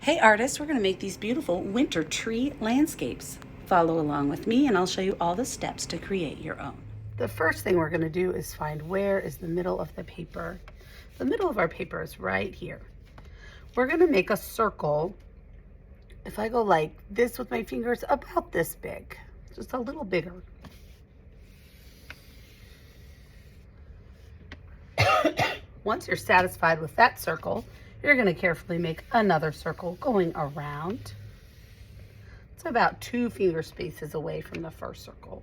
Hey artists, we're going to make these beautiful winter tree landscapes. Follow along with me and I'll show you all the steps to create your own. The first thing we're going to do is find where is the middle of the paper. The middle of our paper is right here. We're going to make a circle. If I go like this with my fingers, about this big, just a little bigger. Once you're satisfied with that circle, you're going to carefully make another circle going around. It's about 2 finger spaces away from the first circle.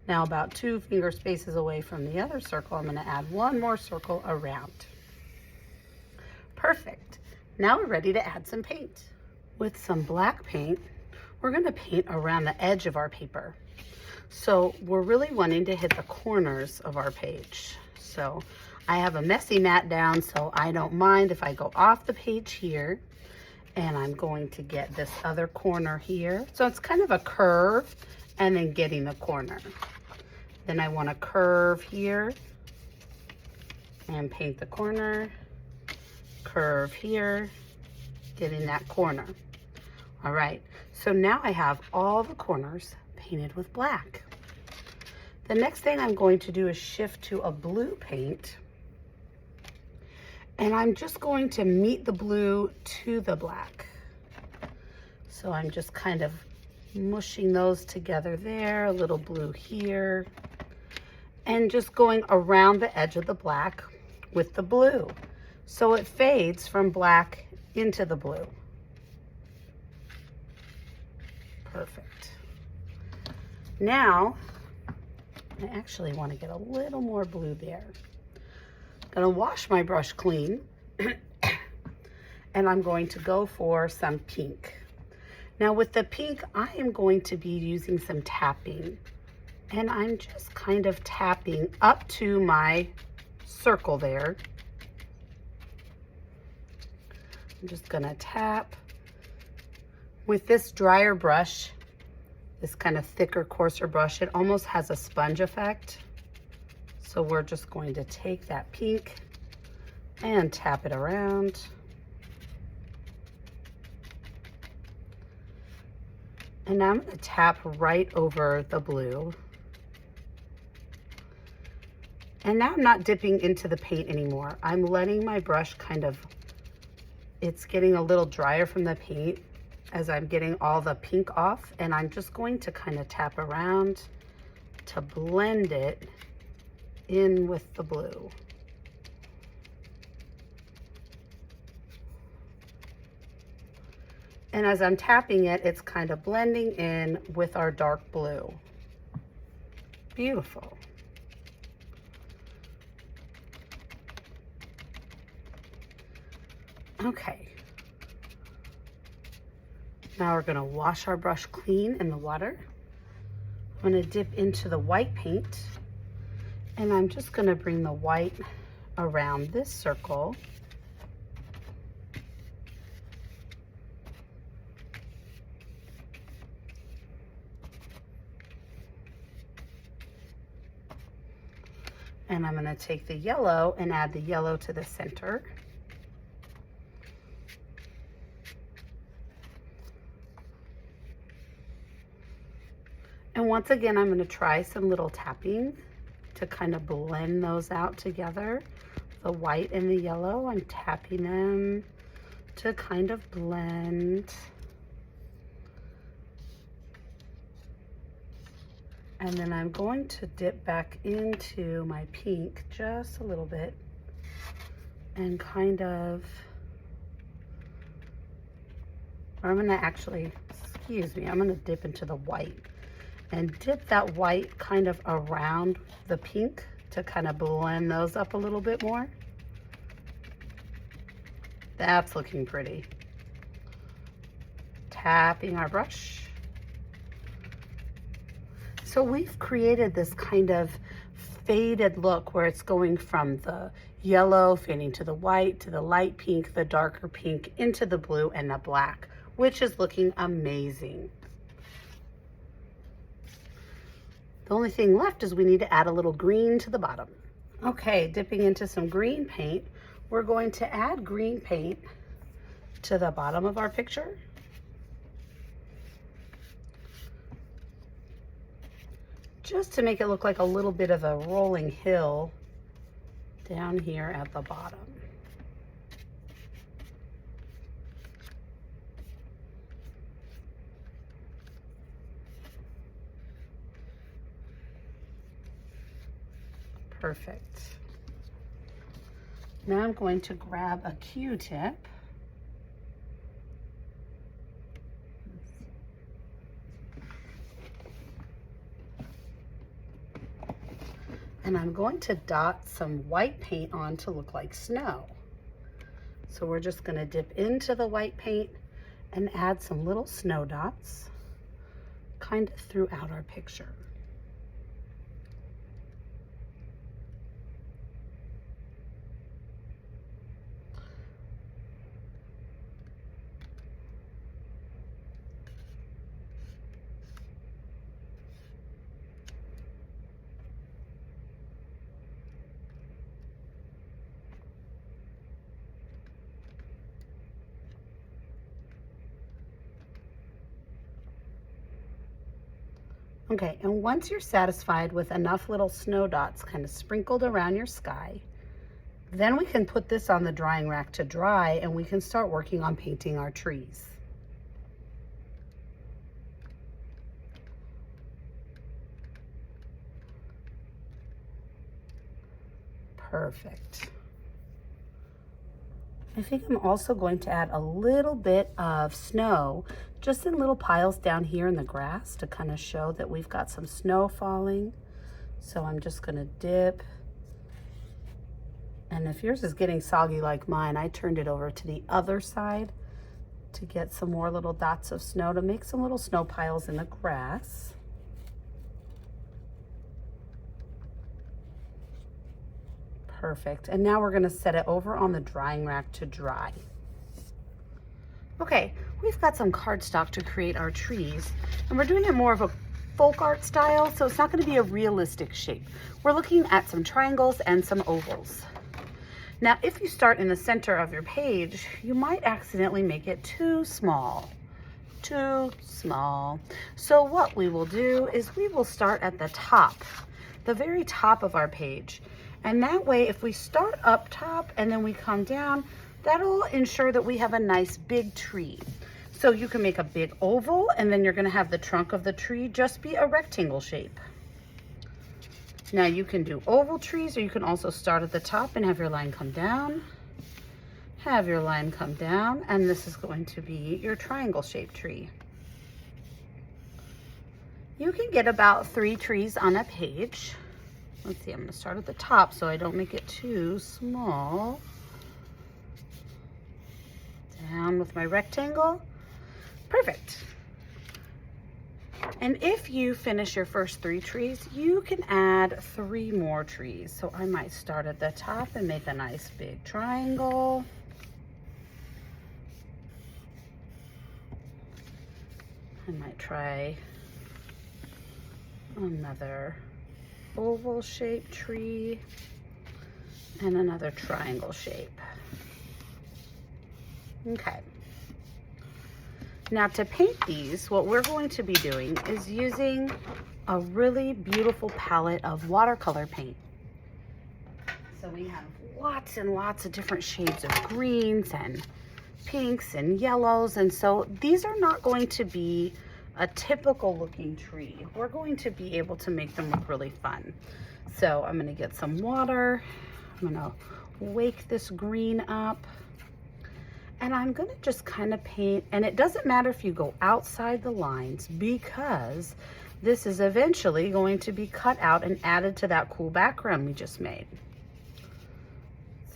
Now about 2 finger spaces away from the other circle, I'm going to add one more circle around. Perfect. Now we're ready to add some paint. With some black paint, we're going to paint around the edge of our paper. So we're really wanting to hit the corners of our page. So I have a messy mat down, so I don't mind if I go off the page here, and I'm going to get this other corner here. So it's kind of a curve and then getting the corner. Then I want to curve here and paint the corner, curve here, getting that corner. All right, so now I have all the corners painted with black. The next thing I'm going to do is shift to a blue paint. And I'm just going to meet the blue to the black. So I'm just kind of mushing those together there, a little blue here, and just going around the edge of the black with the blue. So it fades from black into the blue. Perfect. Now, I actually want to get a little more blue there. Gonna wash my brush clean and I'm going to go for some pink. Now with the pink, I am going to be using some tapping, and I'm just kind of tapping up to my circle there. I'm just gonna tap with this drier brush, this kind of thicker, coarser brush. It almost has a sponge effect. So we're just going to take that pink and tap it around. And now I'm going to tap right over the blue. And now I'm not dipping into the paint anymore. I'm letting my brush kind of, it's getting a little drier from the paint as I'm getting all the pink off. And I'm just going to kind of tap around to blend it in with the blue. And as I'm tapping it, it's kind of blending in with our dark blue. Beautiful. Okay. Now we're going to wash our brush clean in the water. I'm going to dip into the white paint. And I'm just going to bring the white around this circle. And I'm going to take the yellow and add the yellow to the center. And once again, I'm going to try some little tapping to kind of blend those out together. The white and the yellow, I'm tapping them to kind of blend. And then I'm going to dip back into my pink just a little bit and kind of, or I'm gonna actually, excuse me, I'm gonna dip into the white and dip that white kind of around the pink to kind of blend those up a little bit more. That's looking pretty. Tapping our brush. So we've created this kind of faded look where it's going from the yellow fading to the white, to the light pink, the darker pink, into the blue and the black, which is looking amazing. The only thing left is we need to add a little green to the bottom. Okay, dipping into some green paint, we're going to add green paint to the bottom of our picture. Just to make it look like a little bit of a rolling hill down here at the bottom. Perfect. Now I'm going to grab a Q-tip. And I'm going to dot some white paint on to look like snow. So we're just going to dip into the white paint and add some little snow dots kind of throughout our picture. Okay, and once you're satisfied with enough little snow dots kind of sprinkled around your sky, then we can put this on the drying rack to dry and we can start working on painting our trees. Perfect. I think I'm also going to add a little bit of snow just in little piles down here in the grass to kind of show that we've got some snow falling. So I'm just going to dip. And if yours is getting soggy like mine, I turned it over to the other side to get some more little dots of snow to make some little snow piles in the grass. Perfect. And now we're going to set it over on the drying rack to dry. Okay, we've got some cardstock to create our trees, and we're doing it more of a folk art style, so it's not going to be a realistic shape. We're looking at some triangles and some ovals. Now, if you start in the center of your page, you might accidentally make it too small. Too small. So what we will do is we will start at the top, the very top of our page. And that way, if we start up top and then we come down, that'll ensure that we have a nice big tree. So you can make a big oval, and then you're gonna have the trunk of the tree just be a rectangle shape. Now you can do oval trees, or you can also start at the top and have your line come down, have your line come down, and this is going to be your triangle shaped tree. You can get about 3 trees on a page. Let's see, I'm going to start at the top so I don't make it too small. Down with my rectangle. Perfect. And if you finish your first 3 trees, you can add 3 more trees. So I might start at the top and make a nice big triangle. I might try another oval shaped tree and another triangle shape. Okay. Now to paint these, what we're going to be doing is using a really beautiful palette of watercolor paint. So we have lots and lots of different shades of greens and pinks and yellows, and so these are not going to be a typical looking tree. We're going to be able to make them look really fun. So I'm going to get some water. I'm going to wake this green up. And I'm going to just kind of paint, and it doesn't matter if you go outside the lines because this is eventually going to be cut out and added to that cool background we just made.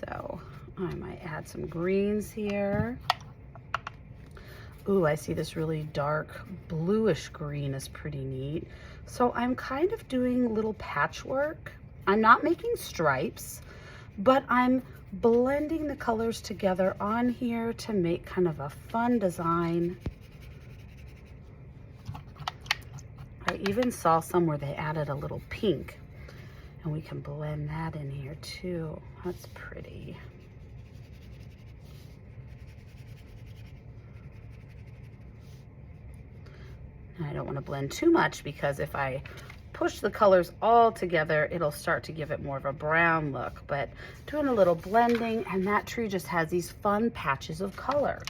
So I might add some greens here. Ooh, I see this really dark bluish green is pretty neat. So I'm kind of doing little patchwork. I'm not making stripes, but I'm blending the colors together on here to make kind of a fun design. I even saw some where they added a little pink, and we can blend that in here too. That's pretty. And I don't want to blend too much because if I push the colors all together, it'll start to give it more of a brown look. But doing a little blending, and that tree just has these fun patches of color.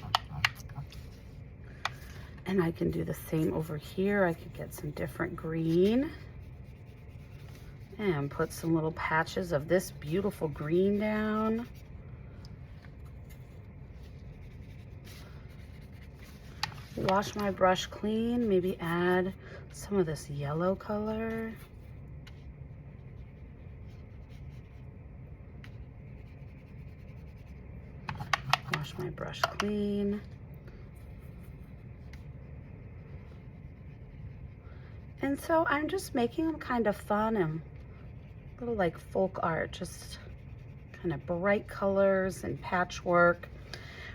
And I can do the same over here. I could get some different green and put some little patches of this beautiful green down. Wash my brush clean, maybe add some of this yellow color. Wash my brush clean. And so I'm just making them kind of fun and a little like folk art, just kind of bright colors and patchwork.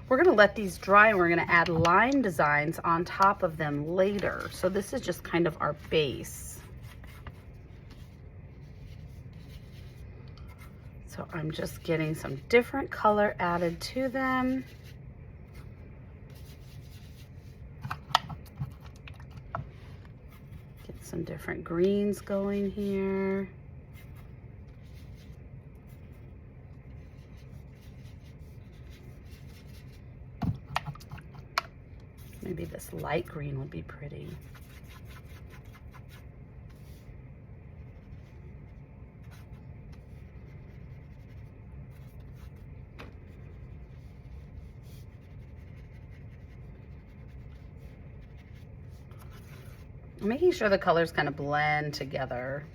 We're gonna let these dry and we're gonna add line designs on top of them later. So this is just kind of our base. So I'm just getting some different color added to them. Get some different greens going here. Maybe this light green would be pretty. I'm making sure the colors kind of blend together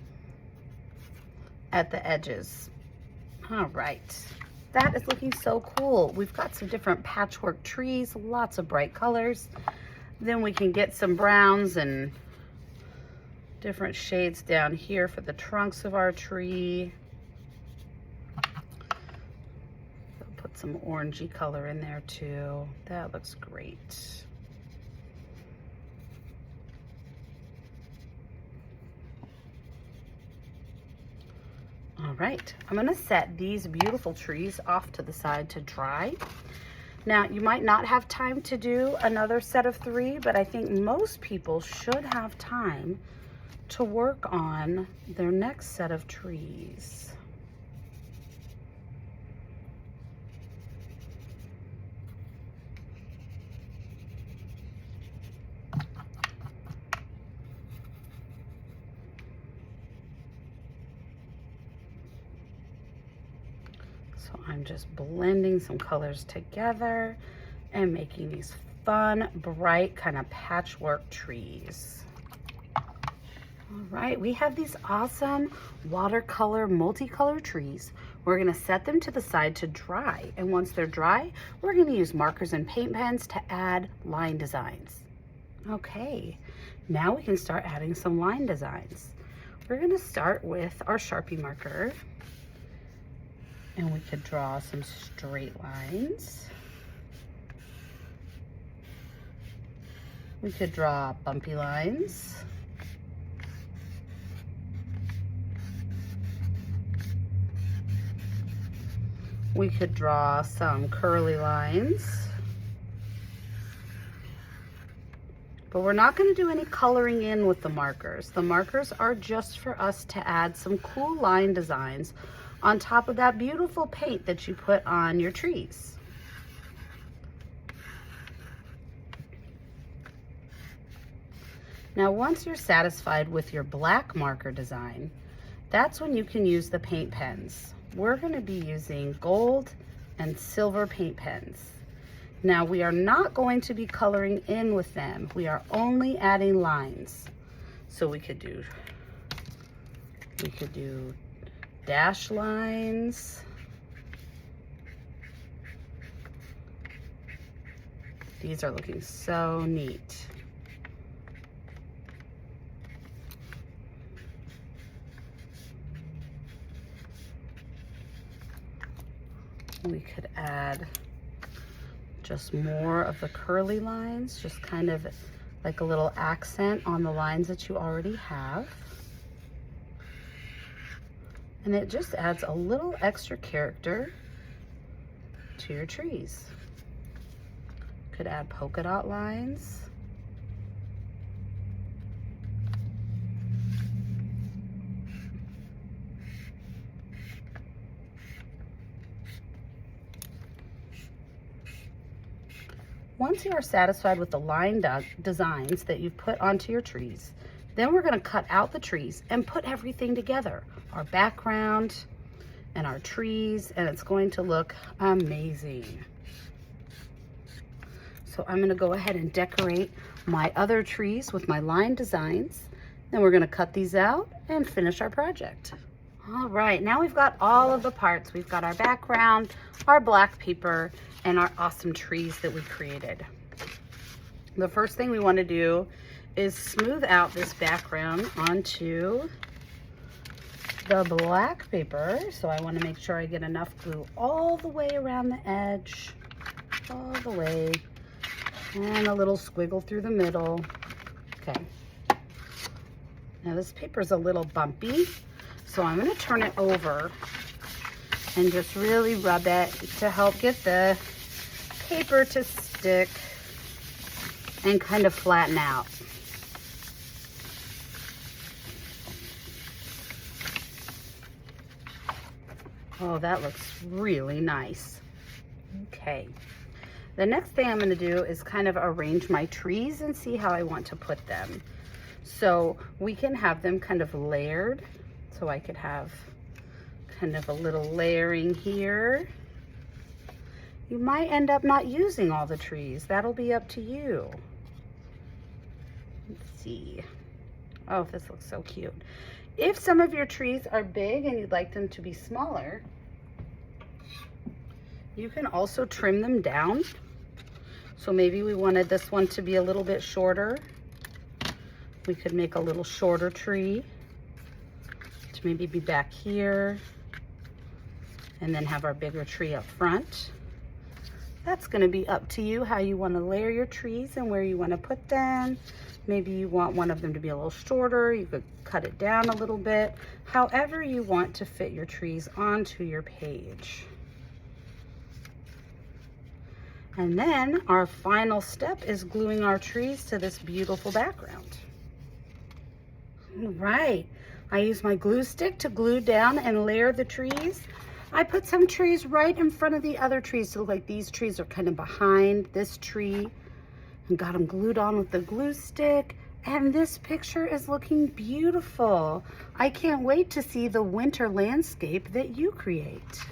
at the edges. All right. That is looking so cool. We've got some different patchwork trees, lots of bright colors. Then we can get some browns and different shades down here for the trunks of our tree. Put some orangey color in there too. That looks great. All right, I'm gonna set these beautiful trees off to the side to dry. Now, you might not have time to do another set of 3, but I think most people should have time to work on their next set of trees. So I'm just blending some colors together and making these fun, bright, kind of patchwork trees. All right, we have these awesome watercolor, multicolor trees. We're gonna set them to the side to dry. And once they're dry, we're gonna use markers and paint pens to add line designs. Okay, now we can start adding some line designs. We're gonna start with our Sharpie marker. And we could draw some straight lines. We could draw bumpy lines. We could draw some curly lines. But we're not going to do any coloring in with the markers. The markers are just for us to add some cool line designs on top of that beautiful paint that you put on your trees. Now, once you're satisfied with your black marker design, that's when you can use the paint pens. We're going to be using gold and silver paint pens. Now, we are not going to be coloring in with them. We are only adding lines. So we could do dash lines. These are looking so neat. We could add just more of the curly lines, just kind of like a little accent on the lines that you already have. And it just adds a little extra character to your trees. Could add polka dot lines. Once you are satisfied with the line designs that you've put onto your trees, then we're going to cut out the trees and put everything together, our background and our trees, and it's going to look amazing. So I'm going to go ahead and decorate my other trees with my line designs. Then we're going to cut these out and finish our project. All right, now we've got all of the parts. We've got our background, our black paper, and our awesome trees that we created. The first thing we want to do is smooth out this background onto the black paper. So I want to make sure I get enough glue all the way around the edge, all the way, and a little squiggle through the middle. Okay. Now this paper's a little bumpy, so I'm going to turn it over and just really rub it to help get the paper to stick and kind of flatten out. Oh, that looks really nice. Okay. The next thing I'm going to do is kind of arrange my trees and see how I want to put them. So we can have them kind of layered. So I could have kind of a little layering here. You might end up not using all the trees. That'll be up to you. Let's see. Oh, this looks so cute. If some of your trees are big and you'd like them to be smaller, you can also trim them down. So maybe we wanted this one to be a little bit shorter. We could make a little shorter tree to maybe be back here, and then have our bigger tree up front. That's going to be up to you how you want to layer your trees and where you want to put them. Maybe you want one of them to be a little shorter. You could cut it down a little bit. However you want to fit your trees onto your page. And then our final step is gluing our trees to this beautiful background. All right. I use my glue stick to glue down and layer the trees. I put some trees right in front of the other trees, so like these trees are kind of behind this tree, and got them glued on with the glue stick. And this picture is looking beautiful. I can't wait to see the winter landscape that you create.